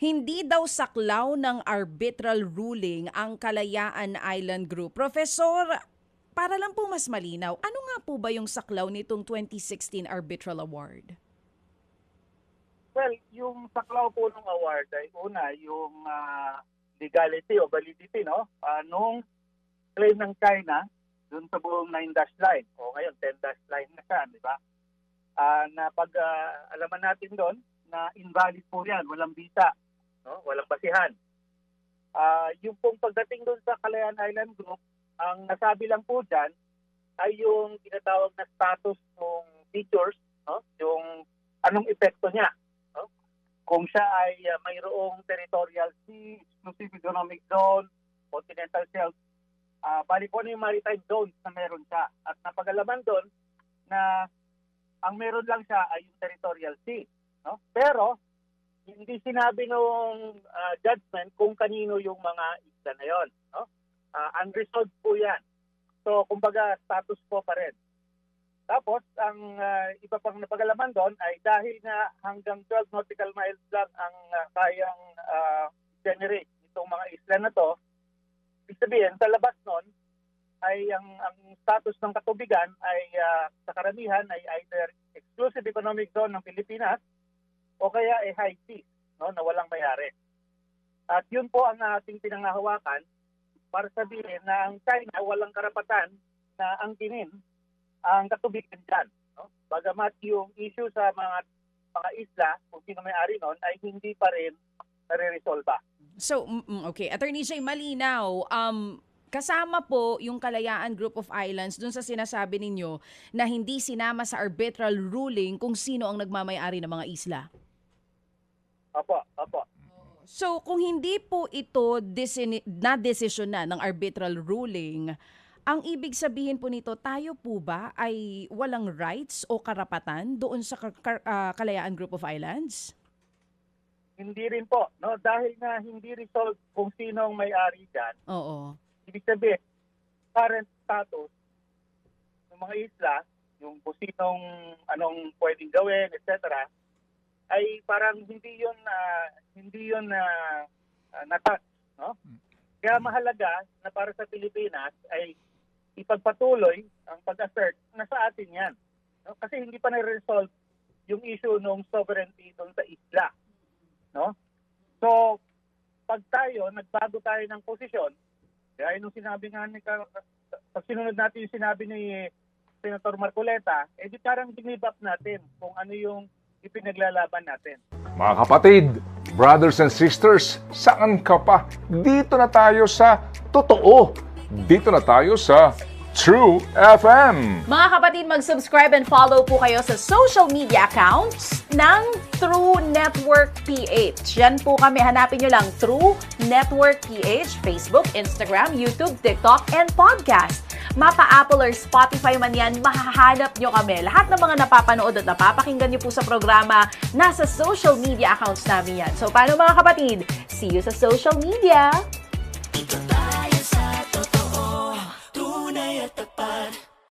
Hindi daw saklaw ng arbitral ruling ang Kalayaan Island Group. Professor, para lang po mas malinaw, ano nga po ba yung saklaw nitong 2016 Arbitral Award? Well, yung saklaw po ng award ay una, yung legality o validity, no? Nung claim ng China dun sa buong 9-dash line o ngayon 10-dash line na siya, di ba? Na pag alaman natin doon na invalid po yan, walang bisa, no? Walang basihan. Yung pong pagdating doon sa Kalayaan Island Group, ang nasabi lang po dyan ay yung tinatawag na status ng features, no? Yung anong epekto niya. No? Kung siya ay mayroong territorial sea, exclusive economic zone, continental shelf, bali po ano yung maritime zones na meron siya. At napag-alaman doon na ang meron lang siya ay yung territorial sea. No? Pero hindi sinabi nung judgment kung kanino yung mga isla na yon. No? Unresolved po yan. So, kumbaga, status quo pa rin. Tapos, ang iba pang napag-alaman doon ay dahil na hanggang 12 nautical miles lang ang kayang generate itong mga isla na to, ibig sabihin, sa labas nun, ay ang status ng katubigan ay sa karamihan ay either exclusive economic zone ng Pilipinas o kaya ay high seas, no, na walang mayari. At yun po ang ating pinangahawakan para sabihin na ang China walang karapatan na angkinin ang katubigan dyan. No? Bagamat yung issue sa mga isla, kung sino may-ari nun, ay hindi pa rin nare-resolva. So, okay. Attorney Jay, malinaw. Kasama po yung Kalayaan Group of Islands dun sa sinasabi ninyo na hindi sinama sa arbitral ruling kung sino ang nagmamay-ari ng mga isla. Opo. So, kung hindi po ito na-desisyon na ng arbitral ruling, ang ibig sabihin po nito, tayo po ba ay walang rights o karapatan doon sa Kalayaan Group of Islands? Hindi rin po, no? Dahil na hindi resolved kung sino ang may-ari dyan. Oo. Ibig sabihin, current status ng mga isla, yung kung sinong anong pwedeng gawin, etc., ay parang hindi yun na-touch, no? Kaya mahalaga na para sa Pilipinas ay ipagpatuloy ang pag-assert na sa atin yan. No? Kasi hindi pa na-resolve yung issue ng sovereignty doon sa isla. No? So, pag nagbago tayo ng posisyon, kaya nung sinabi nga pag sinunod natin yung sinabi ni Senator Marcoleta, di parang give up natin kung ano yung ipinaglalaban natin. Mga kapatid, brothers and sisters, saan ka pa? Dito na tayo sa totoo. Dito na tayo sa True FM. Mga kapatid, mag-subscribe and follow po kayo sa social media accounts ng True Network PH. Yan po kami. Hanapin nyo lang True Network PH, Facebook, Instagram, YouTube, TikTok, and podcast. Mapa-Apple or Spotify man yan, mahahanap nyo kami. Lahat ng mga napapanood at napapakinggan nyo po sa programa, nasa social media accounts namin yan. So, paano mga kapatid? See you sa social media!